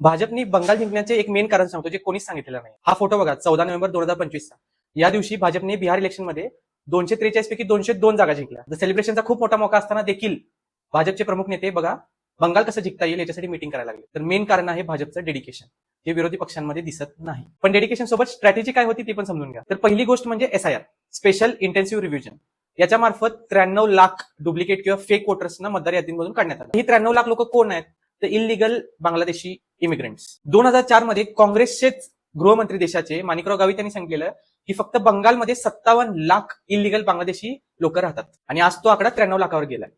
भाजपने बंगाल जिंकण्याचे एक मेन कारण सांगतो जे कोणीच सांगितलेलं नाही. हा फोटो बघा 14 नोव्हेंबर 2025 चा. या दिवशी भाजपने बिहार इलेक्शनमध्ये 243 पैकी 202 जागा जिंकल्या. सेलिब्रेशनचा खूप मोठा मौका असताना देखील भाजपचे प्रमुख नेते बघा बंगाल कसं जिंकता येईल याच्यासाठी मीटिंग करायला लागले. तर मेन कारण आहे भाजपचं डेडिकेशन, जे विरोधी पक्षांमध्ये दिसत नाही. पण डेडिकेशन सोबत स्ट्रॅटेजी काय होती ते पण समजून घ्या. तर पहिली गोष्ट म्हणजे SIR, स्पेशल इंटेन्सिव्ह रिव्हिजन. याच्या मार्फत 93 लाख डुप्लिकेट किंवा फेक वोटर्सना मतदार यादीमधून काढण्यात आलं. ही 93 लाख लोक कोण आहेत? तर इलिगल बांगलादेशी इमिग्रंट्स. 2004 मध्ये काँग्रेसचेच गृहमंत्री देशाचे माणिकराव गावित यांनी सांगितलेलं की फक्त बंगालमध्ये 57 लाख इलिगल बांगलादेशी लोक राहतात आणि आज तो आकडा 93 लाखावर गेलाय.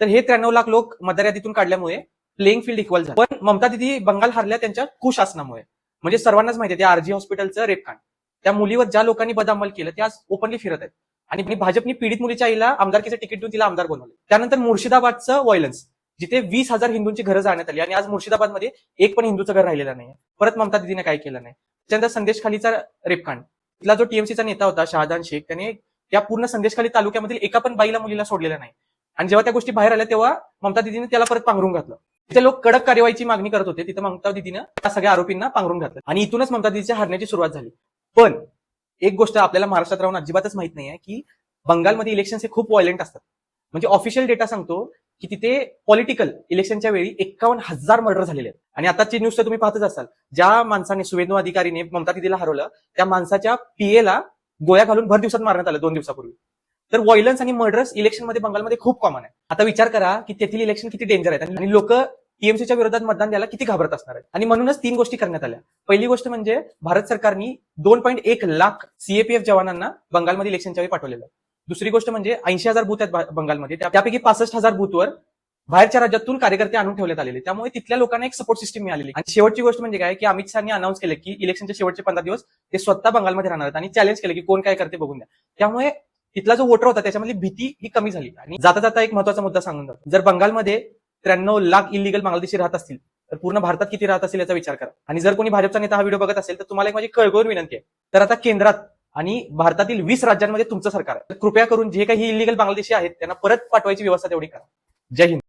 तर हे 93 लाख लोक मतदार यादीतून काढल्यामुळे प्लेइंग फील्ड इक्वल झालं. पण ममता दिदी बंगाल हारल्या त्यांच्या कुशासनामुळे. म्हणजे सर्वांनाच माहिती आहे त्या RG हॉस्पिटलचं रेपकांड, त्या मुलीवर ज्या लोकांनी बदअमल केलं ते आज ओपनली फिरत आहेत. आणि भाजपने पीडित मुलीच्या आईला आमदारकीचं तिकीट देऊन तिला आमदार बनवलं. त्यानंतर मुर्शिदाबादचं व्हायलन्स, जिथे 20,000 हिंदूंची घरं जाण्यात आली आणि आज मुर्शिदाबादमध्ये एक पण हिंदूचं घर राहिलेलं नाही. परत ममता दिदीने काय केलं नाही. त्यानंतर संदेशखालीचा रेपकांड, तिथला जो TMCचा नेता होता शहादान शेख, त्याने त्या पूर्ण संदेशखाली तालुक्यामधील एका पण बाईला मुलीला सोडलेलं नाही. आणि जेव्हा त्या गोष्टी बाहेर आल्या तेव्हा ममता दिदीने त्याला परत पांघरून घातलं. तिथे लोक कडक कार्यवाहीची मागणी करत होते, तिथे ममता दिदीनं त्या सगळ्या आरोपींना पांघरून घातलं आणि इथूनच ममता दिदीच्या हरण्याची सुरुवात झाली. पण एक गोष्ट आपल्याला महाराष्ट्रात राहून अजिबातच माहित नाहीये की बंगालमध्ये इलेक्शन्स हे खूप व्हायलेंट असतात. म्हणजे ऑफिशियल डेटा सांगतो की तिथे पॉलिटिकल इलेक्शनच्या वेळी 51,000 मर्डर झालेले आहेत. आणि आताची न्यूज तर तुम्ही पाहतच असाल, ज्या माणसाने सुवेंदू अधिकारीने ममता दिदीला हरवलं त्या माणसाच्या PA गोळ्या घालून भर दिवसात मारण्यात आलं 2 दिवसापूर्वी. तर व्हायलन्स आणि मर्डर्स इलेक्शनमध्ये बंगालमध्ये खूप कॉमन आहे. आता विचार करा की तेथील इलेक्शन किती डेंजर आहेत आणि लोक TMCच्या विरोधात मतदान द्यायला किती घाबरत असणार आहेत. आणि म्हणूनच 3 गोष्टी करण्यात आल्या. पहिली गोष्ट म्हणजे भारत सरकारने 2.1 लाख CAPF जवानांना बंगालमध्ये इलेक्शनच्या वेळी पाठवलेलं. दुसरी गोष्ट म्हणजे 80,000 बूथ आहेत बंगालमध्ये, त्यापैकी 65,000 बूथवर बाहेरच्या राज्यातून कार्यकर्ते आणून ठेवण्यात आलेले. त्यामुळे तिथल्या लोकांना एक सपोर्ट सिस्टम मिळालेली. आणि शेवटची गोष्ट म्हणजे काय की अमित शहानी अनाऊन्स केलं की इलेक्शनचे शेवटचे 15 दिवस ते स्वतः बंगालमध्ये राहणार आहेत आणि चॅलेंज केलं की कोण काय करते बघून द्या. त्यामुळे तिथला जो वोटर होता त्याच्यामधली भीती ही कमी झाली. आणि जाता जाता एक महत्वाचा मुद्दा सांगून जातो, जर बंगालमध्ये 93 लाख इलिगल बांगलादेशी राहत असतील तर पूर्ण भारतात किती राहत असतील याचा विचार करा. आणि जर कोणी भाजपचा नेता हा व्हिडिओ बघत असेल तर तुम्हाला एक माझी कळकळून विनंती आहे, तर आता केंद्रात आणि भारतातील 20 राज्यांमध्ये तुमचं सरकार आहे. तर कृपया करून जे काही इलिगल बांगलादेशी आहेत त्यांना परत पाठवायची व्यवस्था तेवढी करा. जय हिंद.